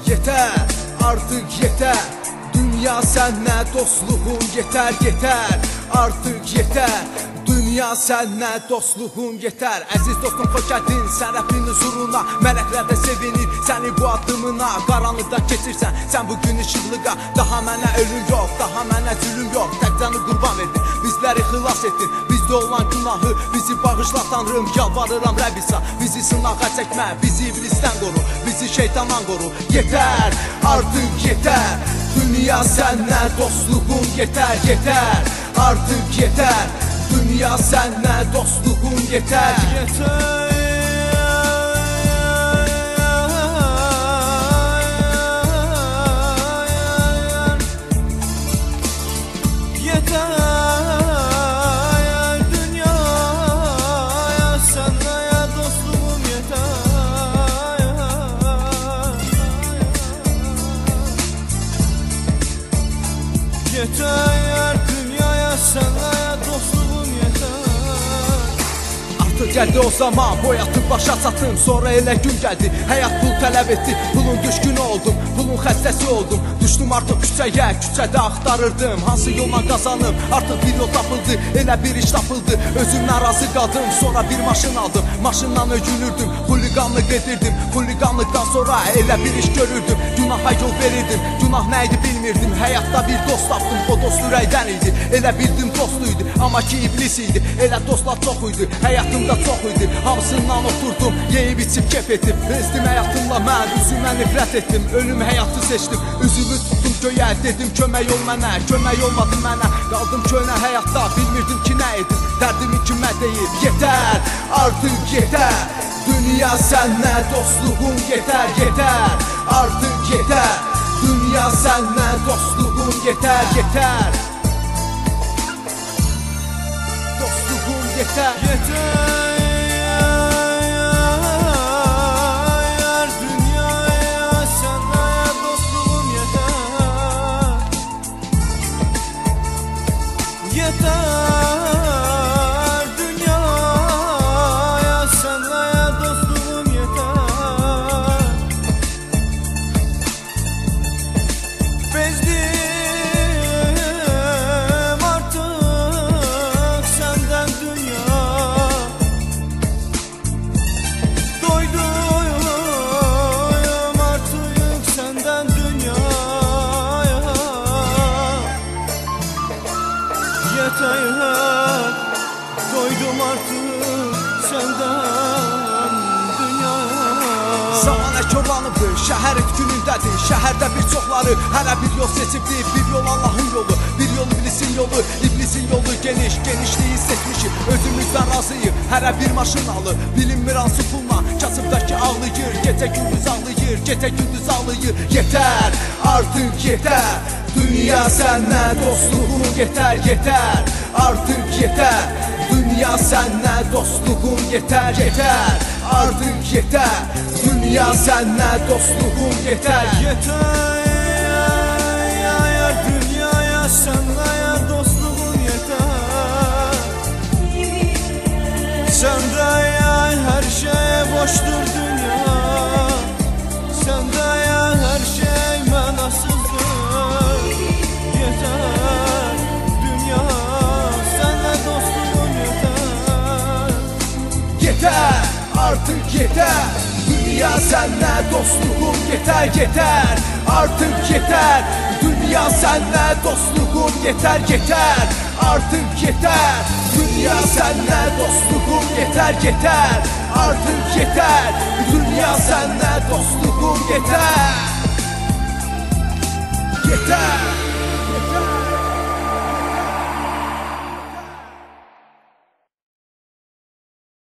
Yeter, artık yeter. Dünya senle dostluğum yeter, yeter. Artık yeter. Dünya senlə dostluğum yeter. Əziz dostum xoş gəldin sərəfin huzuruna. Mələklər də sevinir səni bu addımına. Qaranlıqda keçirsən sən bugün işıqlığa. Daha mənə ölüm yox, daha mənə zülüm yox. Tək canı qurban verdin, bizləri xilas etdin. Bizdə olan günahı bizi bağışla Tanrım. Yalvarıram Rəbbisa, bizi sınağa çəkmə. Bizi iblisdən qoru, bizi şeytandan qoru. Yeter, artıq yeter. Dünya senlə dostluğum yeter, yeter. Artık yeter. Dünya senle dostluğum yeter, yeter. Yeter dünyaya senle dostluğum yeter. Artık geldi o zaman boy atıp başa satım. Sonra elə gün geldi hayat pul tələb etdi. Pulun düşkünü oldum, pulun xəstəsi oldum. Düşdüm artık küçəyə, küçədə axtarırdım. Hansı yolla qazanım, artık bir yol tapıldı. Elə bir iş tapıldı, özümdən razı qaldım. Sonra bir maşın aldım, maşından öcünürdüm. Huliganlık edirdim, huliganlıktan sonra elə bir iş görürdüm. Günaha yol verirdim, günah nəydi bilmirdim. Həyatda bir dost tapdım, o dost ürəkdən idi. Elə bildim dostuydu, amma ki iblis idi. Elə dostlar çox idi, həyatımda çox idi. Hamısından oturdum, yeyib içib kef etdim. Bezdim həyatımla mən, üzümə nifrət etdim. Ölüm həyatı seçdim, üzümü tutdum göyə. Dedim kömək ol mənə, kömək olmadı mənə. Qaldım köynə həyatda, bilmirdim ki nə edim. Dərdimi kimə deyib, yeter, artıq yeter. Dünya senle dostluğum yeter, yeter. Artık yeter. Dünya senle dostluğum yeter, yeter. Dostluğum yeter, yeter. Dünyaya senle dostluğum yeter. Yeter. Yeter, doydum artık senden dünyaya. Zamana körlanıbdır, şəhər günündədir. Şəhərdə bir çoxları hərə bir yol seçibdir. Bir yol Allahın yolu, bir yol iblisin yolu. İblisin yolu geniş, genişliyi seçmişik. Özümüzdən razıyıq, hərə bir maşın alır. Bilinmir hansı pulla, kasıbdakı ağlayır. Gecə gündüz ağlayır, gecə gündüz ağlayır. Yeter, artık yeter. Dünya senle dostluğum yeter, yeter. Artık yeter. Dünya senle dostluğum yeter, yeter. Artık yeter. Dünya senle dostluğum yeter, yeter. Dünyaya senle dostluğum yeter. Sende her şey boştur dünya. Sende her şey mənasızdır. Yeter, dünya senle dostluğum yeter. Yeter, artık yeter. Dünya senle dostluğum yeter, yeter. Artık yeter. Dünya senle dostluğum yeter, yeter. Artık yeter. Dünya senle dostluğum yeter, yeter. Artık yeter. Dünya senle dostluğum yeter. Yeter.